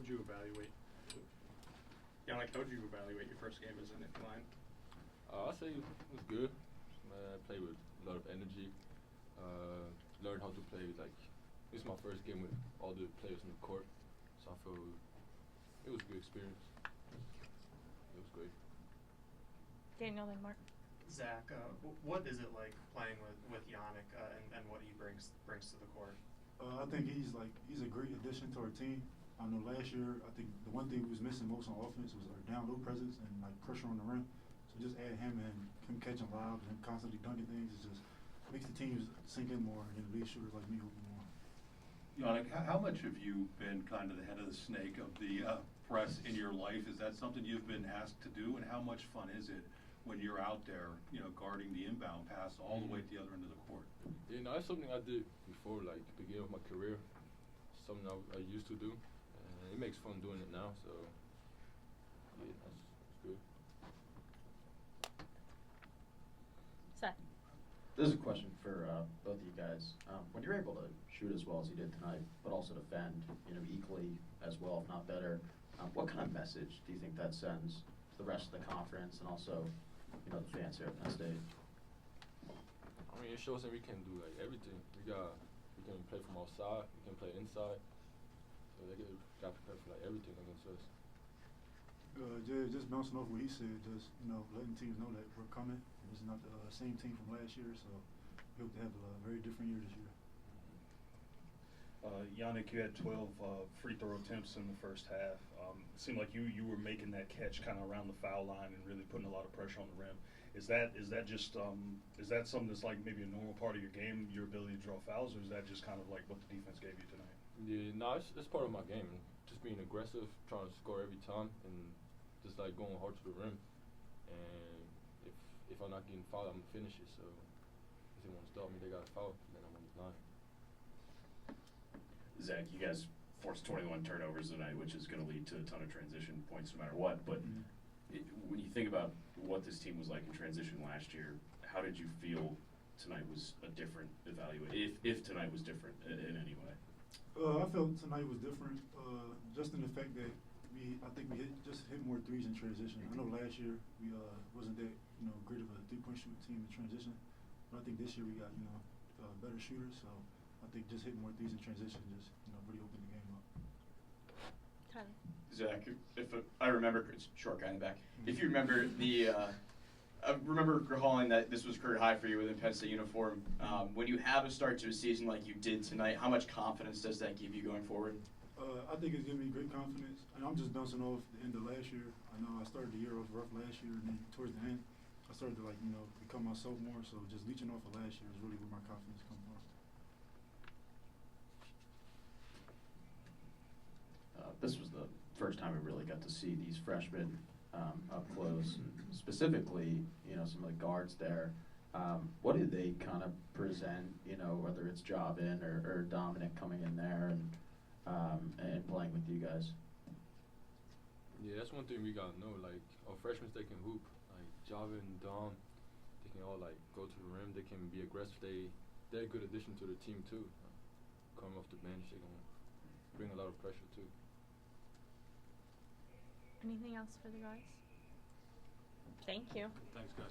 you evaluate? Yanic, how would you evaluate your first game as an Nick line? I'd say it was good. I played with a lot of energy. Learned how to play like this is my first game with all the players on the court, so I feel it was a good experience. It was great. Daniel, then Mark. Zach, what is it like playing with Yanic and what he brings to the court? I think he's a great addition to our team. I know last year I think the one thing we was missing most on offense was our down low presence and like pressure on the rim. So just add him and him catching lobs and constantly dunking things is just makes the teams sink in more and lead shooters like me open more. Yanic, how much have you been kind of the head of the snake of the press in your life? Is that something you've been asked to do, and how much fun is it when you're out there, guarding the inbound pass all the way to the other end of the court? That's something I did before, like beginning of my career. Something I used to do, and it makes fun doing it now. So yeah, that's good. Seth. This is a question for both of you guys. When you're able to shoot as well as you did tonight, but also defend, equally as well, if not better, what kind of message do you think that sends to the rest of the conference and also, the fans here at Penn State? I mean, it shows that we can do like everything. We can play from outside, we can play inside. So they got prepared for like everything against us. Just bouncing off what he said, just letting teams know that we're coming. It's not the same team from last year, so we hope to have a very different year this year. Yanic, you had 12 free throw attempts in the first half. It seemed like you were making that catch kind of around the foul line and really putting a lot of pressure on the rim. Is that just is that something that's like maybe a normal part of your game, your ability to draw fouls, or is that just kind of like what the defense gave you tonight? Yeah, no, it's part of my game. Just being aggressive, trying to score every time, and just like going hard to the rim. And if I'm not getting fouled, I'm gonna finish it. So if they want to stop me, they got to foul, then I'm on the line. Zach, you guys forced 21 turnovers tonight, which is going to lead to a ton of transition points no matter what. But when you think about what this team was like in transition last year, how did you feel tonight was a different evaluation, if tonight was different in any way? I felt tonight was different, just in the fact that I think we just hit more threes in transition. I know last year we wasn't that great of a 3-point shooting team in transition, but I think this year we got better shooters. So I think just hitting more threes in transition just really opened the game up. Tyler. Zach, if I remember, it's short guy in the back. If you remember I remember recalling that this was career high for you with a Penn State uniform. When you have a start to a season like you did tonight, how much confidence does that give you going forward? I think it's giving me great confidence, and I'm just bouncing off the end of last year. I know I started the year off rough last year, and then towards the end, I started to become myself more. So just leeching off of last year is really where my confidence comes from. This was the first time we really got to see these freshmen up close, and specifically, some of the guards there. What do they kind of present, whether it's Javin or Dominic coming in there and playing with you guys? Yeah, that's one thing we gotta know. Like our freshmen, they can hoop. Like Javin and Dom, they can all go to the rim. They can be aggressive. They're a good addition to the team too. Coming off the bench, they can bring a lot of pressure too. Anything else for the guys? Thank you. Thanks, guys.